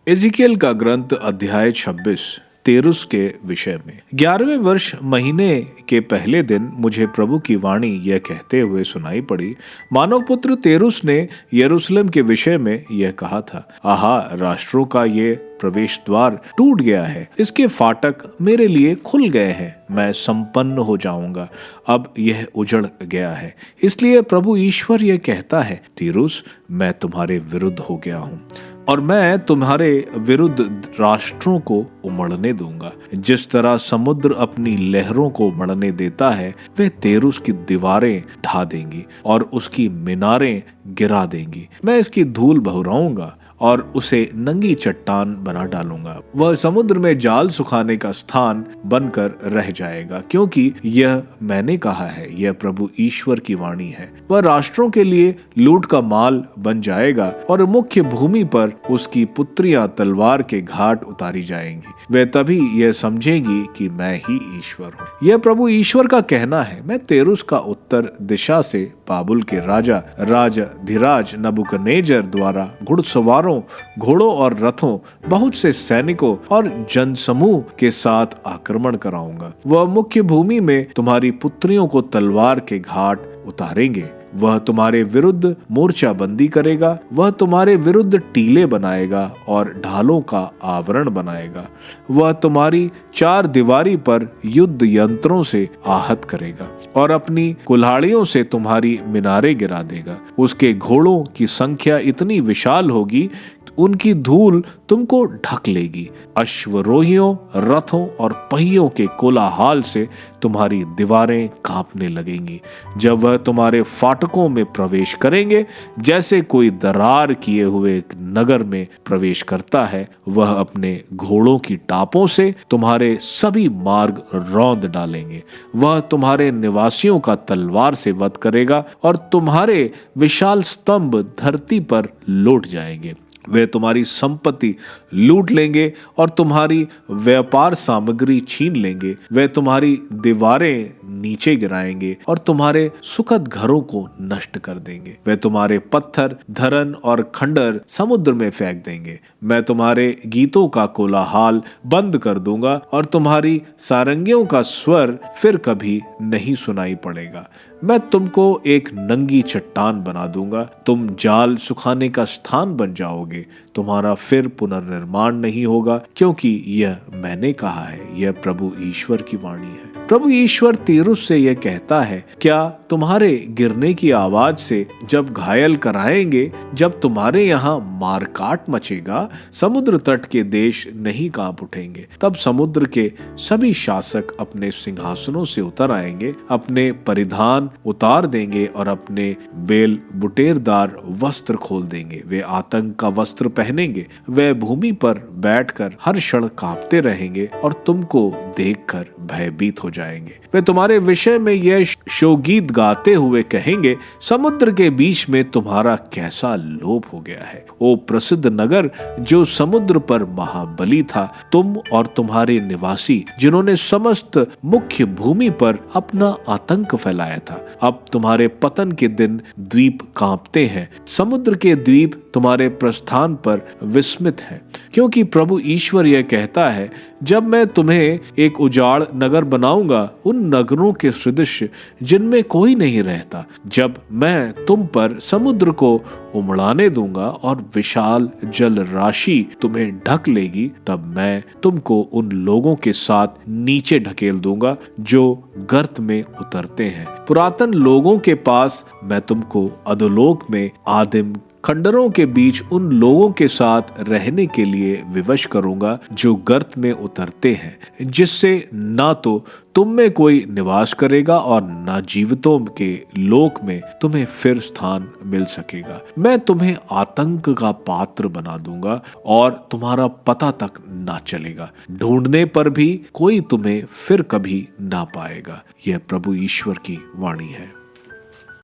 एजिकियल का ग्रंथ अध्याय 26 तेरुस के विषय में। 11वें वर्ष महीने के पहले दिन मुझे प्रभु की वाणी यह कहते हुए सुनाई पड़ी, मानव पुत्र, तेरुस ने यरूशलेम के विषय में यह कहा था, आहा, राष्ट्रों का ये प्रवेश द्वार टूट गया है, इसके फाटक मेरे लिए खुल गए हैं, मैं संपन्न हो जाऊंगा, अब यह उजड़ गया है। इसलिए प्रभु ईश्वर यह कहता है, तीरुस, मैं तुम्हारे विरुद्ध हो गया हूँ और मैं तुम्हारे विरुद्ध राष्ट्रों को उमड़ने दूंगा। जिस तरह समुद्र अपनी लहरों को उमड़ने देता है, वे तेरुस की दीवारें ढा देंगी और उसकी मीनारें गिरा देंगी। मैं इसकी धूल बहुराऊंगा और उसे नंगी चट्टान बना डालूंगा। वह समुद्र में जाल सुखाने का स्थान बनकर रह जाएगा, क्योंकि यह मैंने कहा है, यह प्रभु ईश्वर की वाणी है। वह राष्ट्रों के लिए लूट का माल बन जाएगा और मुख्य भूमि पर उसकी पुत्रियां तलवार के घाट उतारी जाएंगी। वे तभी यह समझेंगी कि मैं ही ईश्वर हूँ। यह प्रभु ईश्वर का कहना है। मैं तेरुस का उत्तर दिशा से बाबुल के राजा धीराज नबूकदनेस्सर द्वारा घुड़सवारों, घोड़ों और रथों, बहुत से सैनिकों और जनसमूह के साथ आक्रमण कराऊंगा। वह मुख्य भूमि में तुम्हारी पुत्रियों को तलवार के घाट उतारेंगे। वह तुम्हारे विरुद्ध मोर्चाबंदी करेगा, वह तुम्हारे विरुद्ध टीले बनाएगा और ढालों का आवरण बनाएगा। वह तुम्हारी चार दीवारी पर युद्ध यंत्रों से आहत करेगा और अपनी कुल्हाड़ियों से तुम्हारी मीनारें गिरा देगा। उसके घोड़ों की संख्या इतनी विशाल होगी, उनकी धूल तुमको ढक लेगी। अश्वरोहियों, रथों और पहियों के कोलाहल से तुम्हारी दीवारें कांपने लगेंगी। जब वह तुम्हारे फाटकों में प्रवेश करेंगे, जैसे कोई दरार किए हुए नगर में प्रवेश करता है, वह अपने घोड़ों की टापों से तुम्हारे सभी मार्ग रौंद डालेंगे। वह तुम्हारे निवासियों का तलवार से वध करेगा और तुम्हारे विशाल स्तंभ धरती पर लौट जाएंगे। वे तुम्हारी संपत्ति लूट लेंगे और तुम्हारी व्यापार सामग्री छीन लेंगे। वे तुम्हारी दीवारें नीचे गिराएंगे और तुम्हारे सुखद घरों को नष्ट कर देंगे। वे तुम्हारे पत्थर, धरन और खंडर समुद्र में फेंक देंगे। मैं तुम्हारे गीतों का कोलाहल बंद कर दूंगा और तुम्हारी सारंगियों का स्वर फिर कभी नहीं सुनाई पड़ेगा। मैं तुमको एक नंगी चट्टान बना दूंगा। तुम जाल सुखाने का स्थान बन जाओगे। तुम्हारा फिर पुनर्निर्माण नहीं होगा, क्योंकि यह मैंने कहा है, यह प्रभु ईश्वर की वाणी है। प्रभु ईश्वर तीरुस से यह कहता है, क्या तुम्हारे गिरने की आवाज से जब घायल कराएंगे, जब तुम्हारे यहाँ मारकाट मचेगा, समुद्र तट के देश नहीं कांप उठेंगे। तब समुद्र के सभी शासक अपने सिंहासनों से उतर आएंगे, अपने परिधान उतार देंगे और अपने बेल बुटेरदार वस्त्र खोल देंगे। वे आतंक का वस्त्र पहनेंगे। वे भूमि पर बैठकर हर क्षण कांपते रहेंगे और तुमको देखकर भयभीत हो जाएंगे। वे तुम्हारे विषय में यह शोगीत गाते हुए कहेंगे, समुद्र के बीच में तुम्हारा कैसा लोभ हो गया है। ओ प्रसिद्ध नगर, जो समुद्र पर महाबली था, तुम और तुम्हारे निवासी, जिन्होंने समस्त मुख्य भूमि पर अपना आतंक फैलाया था। अब तुम्हारे पतन के दिन द्वीप कांपते हैं। समुद्र के द्वीप तुम्हारे प्रस्थान पर विस्मित हैं, क्योंकि प्रभु ईश्वर यह कहता है, जब मैं तुम्हें एक उजाड़ नगर बनाऊंगा, उन नगरों के सदृश जिनमें कोई नहीं रहता, जब मैं तुम पर समुद्र को उमड़ाने दूंगा और विशाल जल राशि तुम्हें ढक लेगी, तब मैं तुमको उन लोगों के साथ नीचे ढकेल दूंगा जो गर्त में उतरते हैं। पुरातन लोगों के पास मैं तुमको अधोलोक में आदिम खंडरों के बीच उन लोगों के साथ रहने के लिए विवश करूंगा जो गर्त में उतरते हैं, जिससे ना तो तुम में कोई निवास करेगा और ना जीवितों के लोक में तुम्हें फिर स्थान मिल सकेगा। मैं तुम्हें आतंक का पात्र बना दूंगा और तुम्हारा पता तक ना चलेगा। ढूंढने पर भी कोई तुम्हें फिर कभी ना पाएगा। यह प्रभु ईश्वर की वाणी है।